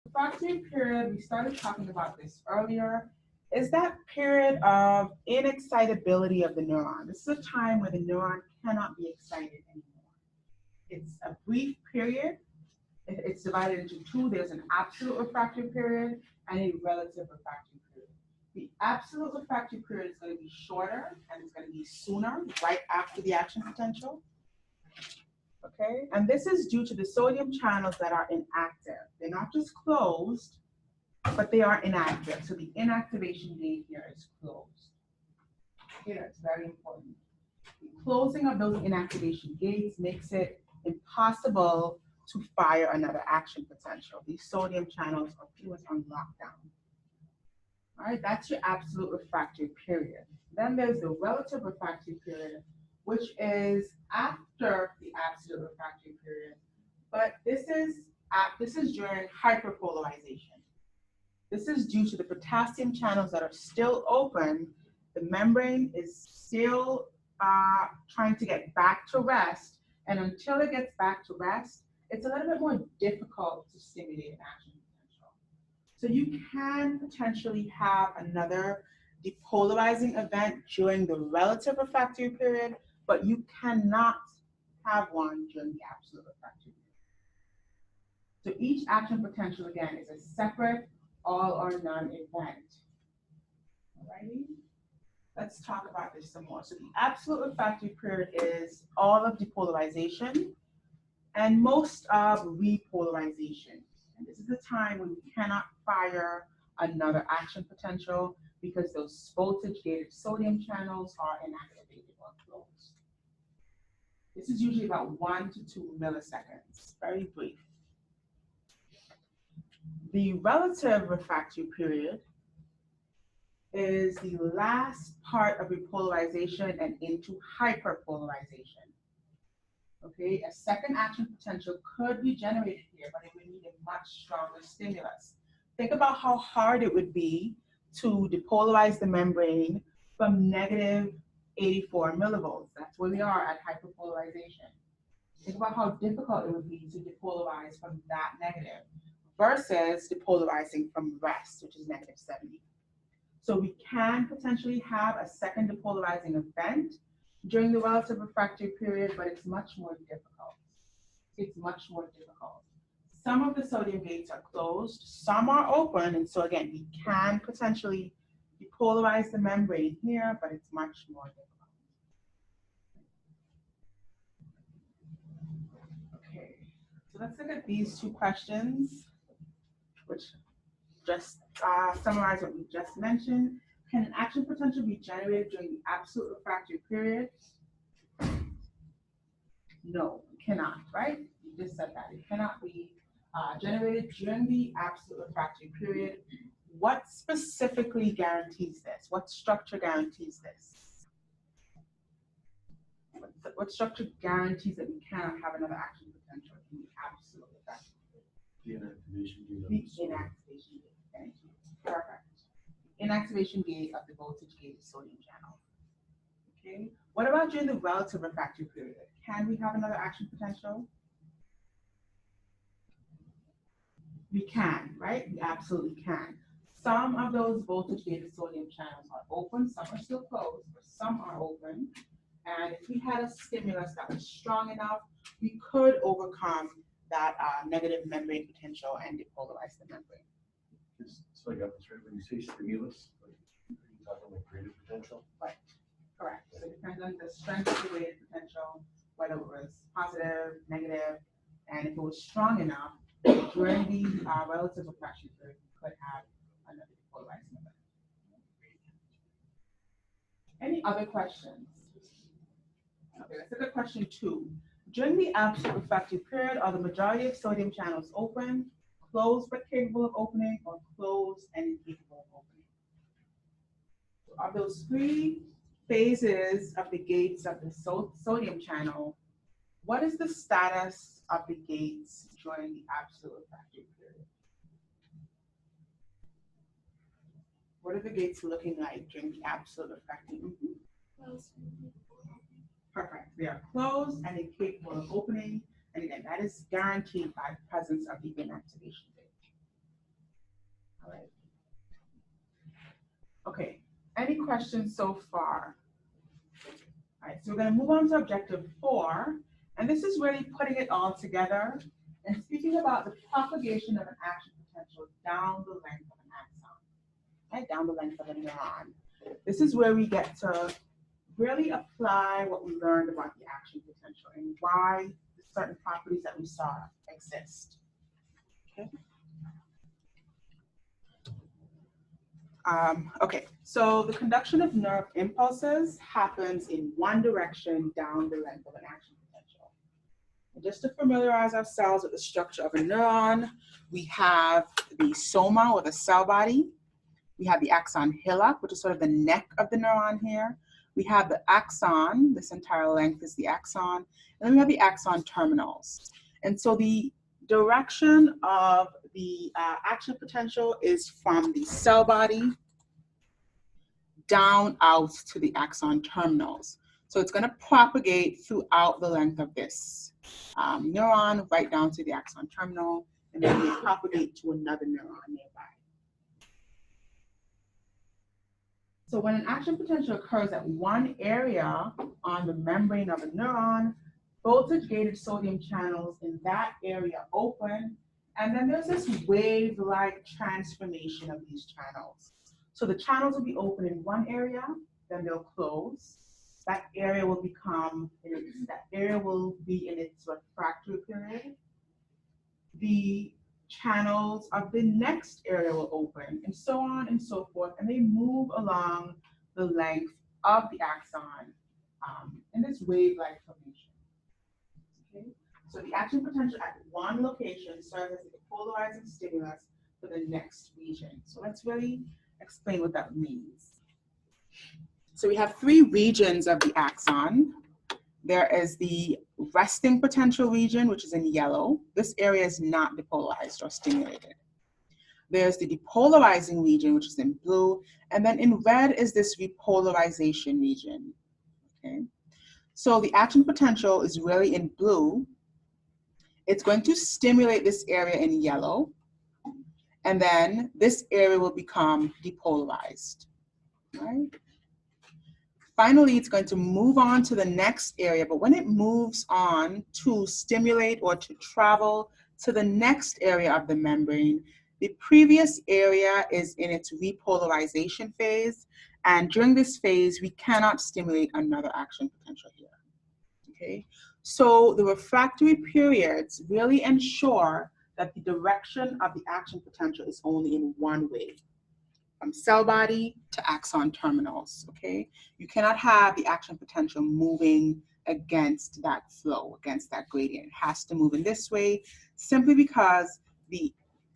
Refractory period, we started talking about this earlier, is that period of inexcitability of the neuron. This is a time where the neuron cannot be excited anymore. It's a brief period. It's divided into two. There's an absolute refractory period and a relative refractory period. The absolute refractory period is going to be shorter and it's going to be sooner, right after the action potential. Okay, and this is due to the sodium channels that are inactive. They're not just closed, but they are inactive. So the inactivation gate here is closed. Okay, that's very important. The closing of those inactivation gates makes it impossible to fire another action potential. These sodium channels are pretty much on lockdown. All right, that's your absolute refractory period. Then there's the relative refractory period, which is after the absolute refractory period, but this is during hyperpolarization. This is due to the potassium channels that are still open. The membrane is still trying to get back to rest, and until it gets back to rest, it's a little bit more difficult to stimulate an action potential. So you can potentially have another depolarizing event during the relative refractory period, but you cannot have one during the absolute refractory period. So each action potential, again, is a separate all or none event. Alrighty? Let's talk about this some more. So the absolute refractory period is all of depolarization and most of repolarization. And this is the time when you cannot fire another action potential because those voltage-gated sodium channels are inactivated or closed. This is usually about 1 to 2 milliseconds, very brief. The relative refractory period is the last part of repolarization and into hyperpolarization. Okay, a second action potential could be generated here, but it would need a much stronger stimulus. Think about how hard it would be to depolarize the membrane from negative 84 millivolts. That's where we are at hyperpolarization. Think about how difficult it would be to depolarize from that negative versus depolarizing from rest, which is negative 70. So we can potentially have a second depolarizing event during the relative refractory period, but it's much more difficult. It's much more difficult. Some of the sodium gates are closed, some are open, and so again, we can potentially depolarize the membrane here, but it's much more difficult. Okay, so let's look at these two questions, which just summarize what we just mentioned. Can an action potential be generated during the absolute refractory period? No, it cannot, right? You just said that. It cannot be generated during the absolute refractory period. What specifically guarantees this? What structure guarantees this? What structure guarantees that we cannot have another action potential in the absolute refractory period? The inactivation gate. Thank you. Perfect. Inactivation gate of the voltage gated sodium channel. Okay. What about during the relative refractory period? Can we have another action potential? We can, right? We absolutely can. Some of those voltage gated sodium channels are open, some are still closed, but some are open. And if we had a stimulus that was strong enough, we could overcome that negative membrane potential and depolarize the membrane. So I got this right. When you say stimulus, like, are you talking like creative potential? Right. Correct. So it depends on the strength of the weighted potential, whether it was positive, negative, and if it was strong enough during the relative refractory period, we could have another depolarizing event. Any other questions? Okay, let's look at question 2. During the absolute refractory period, are the majority of sodium channels open, closed but capable of opening, or closed and incapable of opening? So of those 3 phases of the gates of the sodium channel, what is the status of the gates during the absolute refractory period? What are the gates looking like during the absolute refractory? Perfect. They are closed and incapable of opening. And again, that is guaranteed by the presence of the inactivation gate. questions so far? All right, so we're going to move on to objective 4, and this is really putting it all together and speaking about the propagation of an action potential down the length of an axon, right, down the length of a neuron. This is where we get to really apply what we learned about the action potential and why certain properties that we saw exist. Okay. Okay, so the conduction of nerve impulses happens in one direction down the length of an action potential. And just to familiarize ourselves with the structure of a neuron, we have the soma, or the cell body. We have the axon hillock, which is sort of the neck of the neuron here. We have the axon, this entire length is the axon, and then we have the axon terminals. And so the direction of the action potential is from the cell body down out to the axon terminals. So it's going to propagate throughout the length of this neuron right down to the axon terminal, and then they propagate to another neuron nearby. So when an action potential occurs at one area on the membrane of a neuron, voltage-gated sodium channels in that area open, and then there's this wave-like transformation of these channels. So the channels will be open in one area, then they'll close. That area will be in its refractory period. The channels of the next area will open, and so on and so forth, and they move along the length of the axon in this wave-like formation. Okay? So the action potential at one location serves as a polarizing stimulus for the next region. So let's really explain what that means. So we have 3 regions of the axon. There is the resting potential region, which is in yellow. This area is not depolarized or stimulated. There's the depolarizing region, which is in blue, and then in red is this repolarization region. Okay? So the action potential is really in blue. It's going to stimulate this area in yellow, and then this area will become depolarized, right? Finally, it's going to move on to the next area, but when it moves on to stimulate or to travel to the next area of the membrane, the previous area is in its repolarization phase, and during this phase, we cannot stimulate another action potential here, okay? So the refractory periods really ensure that the direction of the action potential is only in one way, from cell body to axon terminals, okay? You cannot have the action potential moving against that flow, against that gradient. It has to move in this way, simply because the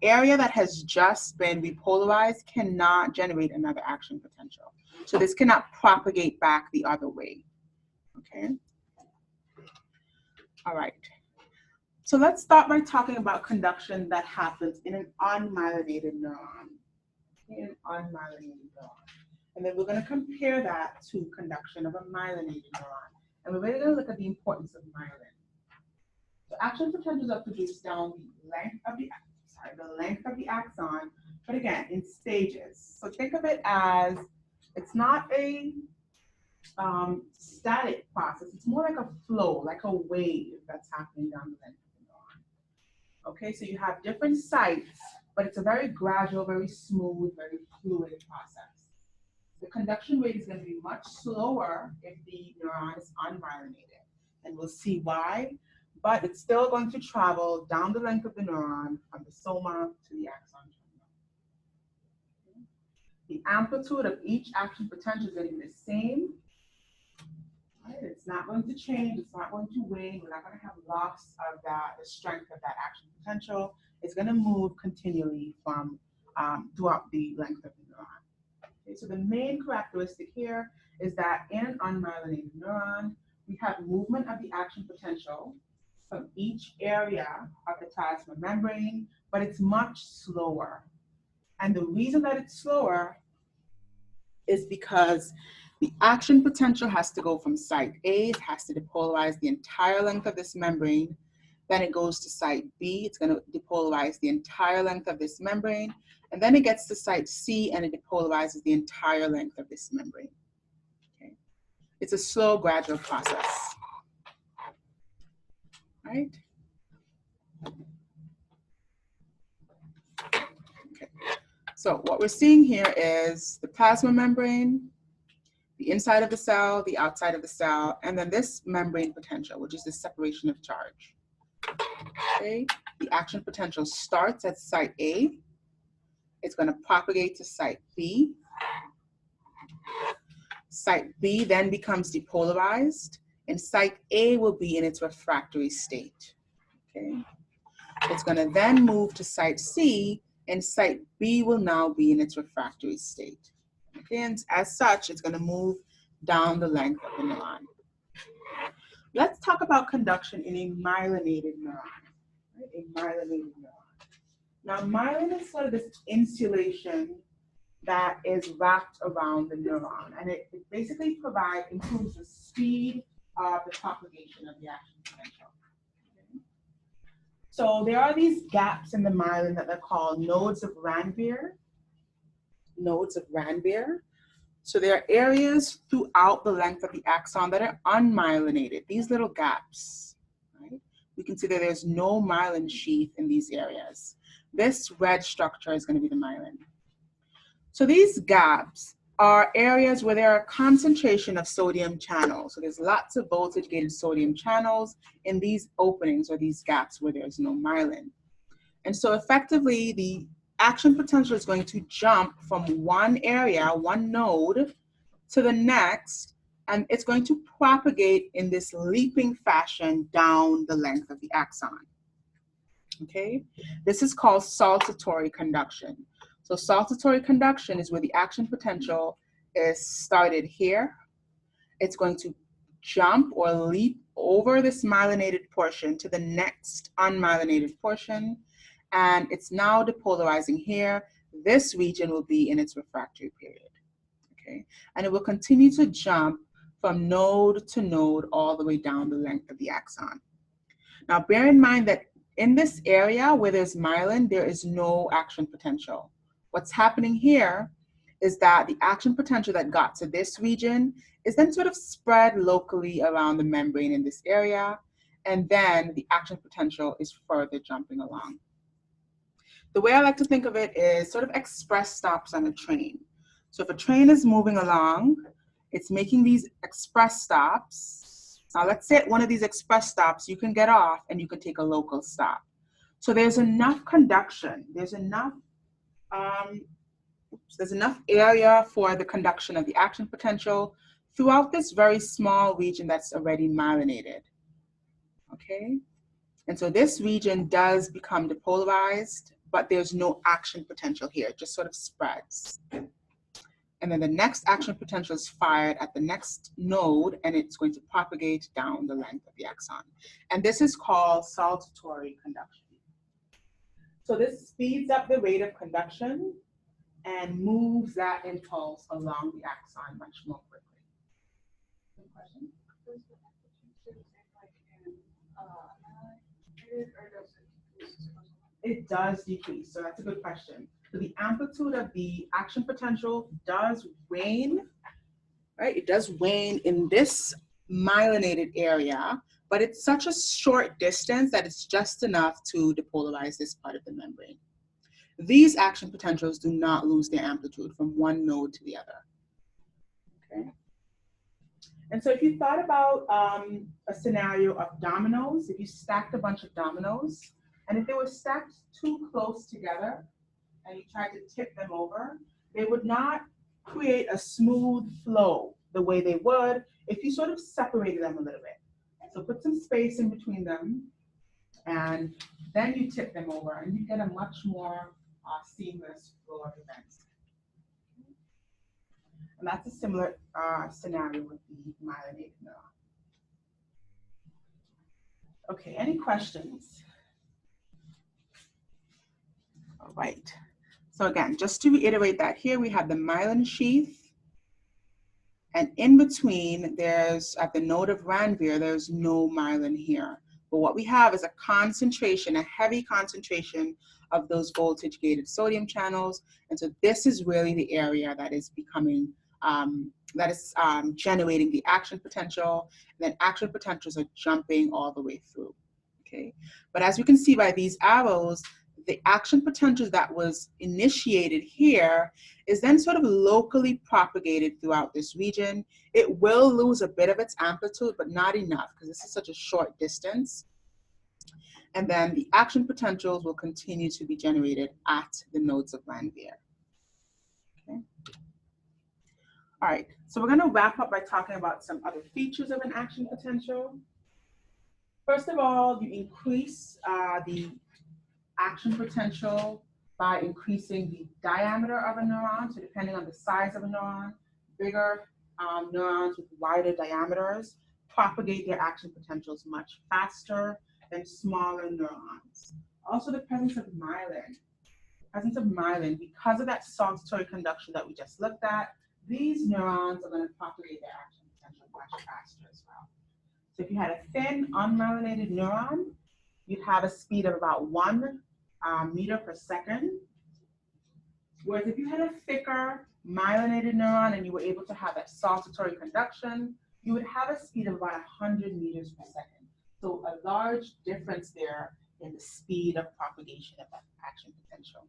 area that has just been repolarized cannot generate another action potential. So this cannot propagate back the other way, okay? All right. So let's start by talking about conduction that happens in an unmyelinated neuron. An unmyelinated neuron. And then we're going to compare that to conduction of a myelinated neuron. And we're really going to look at the importance of myelin. So action potentials are produced down the length of the axon, but again, in stages. So think of it as, it's not a static process. It's more like a flow, like a wave that's happening down the length of the neuron. Okay, so you have different sites, but it's a very gradual, very smooth, very fluid process. The conduction rate is going to be much slower if the neuron is unmyelinated, and we'll see why, but it's still going to travel down the length of the neuron from the soma to the axon terminal. The amplitude of each action potential is going to be the same. Right? It's not going to change, it's not going to wane, we're not going to have loss of the strength of that action potential. It's going to move continually from throughout the length of the neuron. Okay, so the main characteristic here is that in an unmyelinated neuron, we have movement of the action potential from each area of the plasma membrane, but it's much slower. And the reason that it's slower is because the action potential has to go from site A, it has to depolarize the entire length of this membrane, Then it goes to site B. It's going to depolarize the entire length of this membrane. And then it gets to site C and it depolarizes the entire length of this membrane. Okay. It's a slow, gradual process. Right? Okay. So what we're seeing here is the plasma membrane, the inside of the cell, the outside of the cell, and then this membrane potential, which is the separation of charge. Okay. The action potential starts at site A. It's going to propagate to site B. Site B then becomes depolarized, and site A will be in its refractory state. Okay. It's going to then move to site C, and site B will now be in its refractory state. Okay. And as such, it's going to move down the length of the neuron. Let's talk about conduction in a myelinated neuron. Right? A myelinated neuron. Now, myelin is sort of this insulation that is wrapped around the neuron, and it basically improves the speed of the propagation of the action potential. Okay. So there are these gaps in the myelin that are called nodes of Ranvier. Nodes of Ranvier. So there are areas throughout the length of the axon that are unmyelinated, these little gaps. Right? We can see that there's no myelin sheath in these areas. This red structure is going to be the myelin. So these gaps are areas where there are a concentration of sodium channels. So there's lots of voltage-gated sodium channels in these openings or these gaps where there's no myelin. And so effectively, the action potential is going to jump from one area, one node, to the next, and it's going to propagate in this leaping fashion down the length of the axon. Okay? This is called saltatory conduction. So saltatory conduction is where the action potential is started here. It's going to jump or leap over this myelinated portion to the next unmyelinated portion, and it's now depolarizing here. This region will be in its refractory period. Okay? And it will continue to jump from node to node all the way down the length of the axon. Now bear in mind that in this area where there's myelin, there is no action potential. What's happening here is that the action potential that got to this region is then sort of spread locally around the membrane in this area, and then the action potential is further jumping along. The way I like to think of it is sort of express stops on a train. So if a train is moving along, it's making these express stops. Now let's say at one of these express stops, you can get off and you can take a local stop. So there's enough conduction, there's enough area for the conduction of the action potential throughout this very small region that's already myelinated. Okay? And so this region does become depolarized, but there's no action potential here, it just sort of spreads. And then the next action potential is fired at the next node, and it's going to propagate down the length of the axon. And this is called saltatory conduction. So this speeds up the rate of conduction and moves that impulse along the axon much more quickly. Any questions? It does decrease, so that's a good question. So the amplitude of the action potential does wane, right? It does wane in this myelinated area, but it's such a short distance that it's just enough to depolarize this part of the membrane. These action potentials do not lose their amplitude from one node to the other. Okay. And so if you thought about a scenario of dominoes, if you stacked a bunch of dominoes, and if they were stacked too close together, and you tried to tip them over, they would not create a smooth flow the way they would if you sort of separated them a little bit. So put some space in between them, and then you tip them over, and you get a much more seamless flow of events. And that's a similar scenario with the myelinated neuron. Okay, any questions? All right. So again, just to reiterate that here we have the myelin sheath, and in between there's, at the node of Ranvier, there's no myelin here. But what we have is a concentration, a heavy concentration of those voltage gated sodium channels. And so this is really the area that is becoming, generating the action potential. And then action potentials are jumping all the way through, okay? But as you can see by these arrows, the action potential that was initiated here is then sort of locally propagated throughout this region. It will lose a bit of its amplitude, but not enough because this is such a short distance. And then the action potentials will continue to be generated at the nodes of Ranvier. Okay. All right, so we're going to wrap up by talking about some other features of an action potential. First of all, you increase the action potential by increasing the diameter of a neuron. So depending on the size of a neuron, bigger neurons with wider diameters propagate their action potentials much faster than smaller neurons. Also the presence of myelin. Because of that saltatory conduction that we just looked at, these neurons are going to propagate their action potential much faster as well. So if you had a thin, unmyelinated neuron, you'd have a speed of about 1 meter per second. Whereas if you had a thicker, myelinated neuron and you were able to have that saltatory conduction, you would have a speed of about 100 meters per second. So a large difference there in the speed of propagation of that action potential.